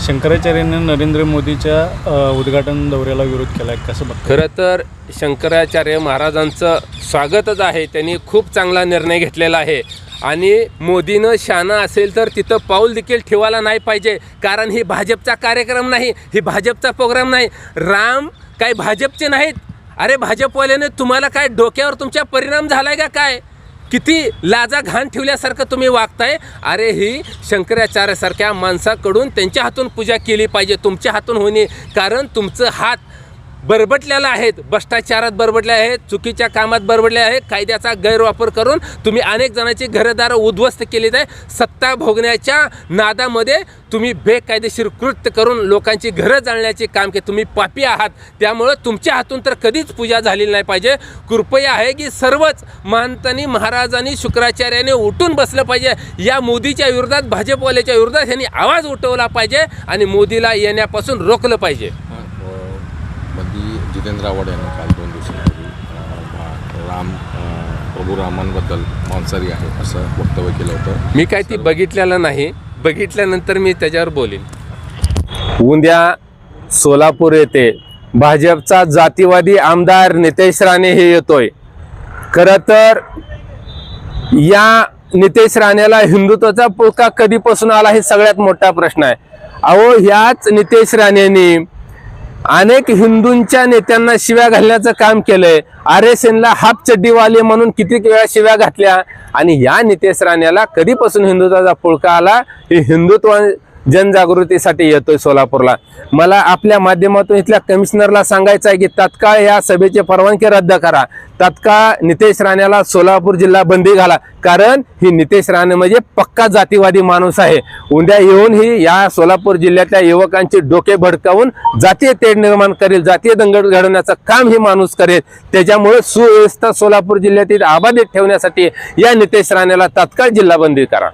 शंकराचार्यांनी नरेंद्र मोदीच्या उद्घाटन दौऱ्याला विरोध केला आहे, कसं बघता? खरं तर शंकराचार्य महाराजांचं स्वागतच आहे. त्यांनी खूप चांगला निर्णय घेतलेला आहे आणि मोदीनं शहाणा असेल तर तिथं पाऊल देखील ठेवायला नाही पाहिजे. कारण ही भाजपचा कार्यक्रम नाही, ही भाजपचा प्रोग्राम नाही. राम काही भाजपचे नाहीत. अरे भाजपवाल्याने तुम्हाला काय डोक्यावर तुमच्या परिणाम झालाय का काय? किती लाजा घाण ठेवल्यासारखं तुम्ही वागताय. अरे ही शंकराचार्यासारख्या माणसाकडून त्यांच्या हातून पूजा केली पाहिजे, तुमच्या हातून होणे. कारण तुमचं हात बरबटलेला आहेत, भ्रष्टाचारात बरबटले आहेत, चुकीच्या कामात बरबटले आहेत. कायद्याचा गैरवापर करून तुम्ही अनेक जणांची घरदारं उद्ध्वस्त केलीत आहे. सत्ता भोगण्याच्या नादामध्ये तुम्ही बेकायदेशीर कृत्य करून लोकांची घरं जाळण्याचे काम केले. तुम्ही पापी आहात. त्यामुळं तुमच्या हातून तर कधीच पूजा झालेली नाही पाहिजे. कृपया आहे की सर्वच महंतांनी, महाराजांनी, शुक्राचार्याने उठून बसलं पाहिजे. या मोदीच्या विरोधात, भाजपवाल्याच्या विरोधात यांनी आवाज उठवला पाहिजे आणि मोदीला येण्यापासून रोखलं पाहिजे. जितेंद्र आव्हाड यांनी काल 2 दिवसांपूर्वी प्रभू रामांबद्दल मांसाहारी आहे असं वक्तव्य केलं होतं. मी काय ती बघितलेलं नाही, बघितल्यानंतर मी त्याच्यावर बोलीन. उद्या सोलापूर येथे भाजपचा जातीवादी आमदार नितेश राणे हे येतोय. खरं तर या नितेश राणेला हिंदुत्वाचा पुळका कधीपासून आला हे सगळ्यात मोठा प्रश्न आहे. अहो, ह्याच नितेश राणेंनी अनेक हिंदूंच्या नेत्यांना शिव्या घालण्याचं काम केलंय. RSNला हाफ चड्डीवाले म्हणून किती वेळा शिव्या घातल्या. आणि या नितेश राणेला कधीपासून हिंदुत्वाचा पुळका आला हे हिंदुत्व जनजागृतीसाठी येतोय सोलापूरला. मला आपल्या माध्यमातून इथल्या कमिशनरला सांगायचं आहे की तात्काळ या सभेचे परवानगी रद्द करा. तात्काळ नितेश राणेला सोलापूर जिल्हा बंदी घाला. कारण ही नितेश राणे म्हणजे पक्का जातीवादी माणूस आहे. उद्या येऊन ही या सोलापूर जिल्ह्यातल्या युवकांचे डोके भडकावून जातीय तेढ निर्माण करेल, जातीय दंगल घडवण्याचं काम ही माणूस करेल. त्याच्यामुळे सुव्यवस्था सोलापूर जिल्ह्यातील अबाधित ठेवण्यासाठी या नितेश राणेला तात्काळ जिल्हा बंदी करा.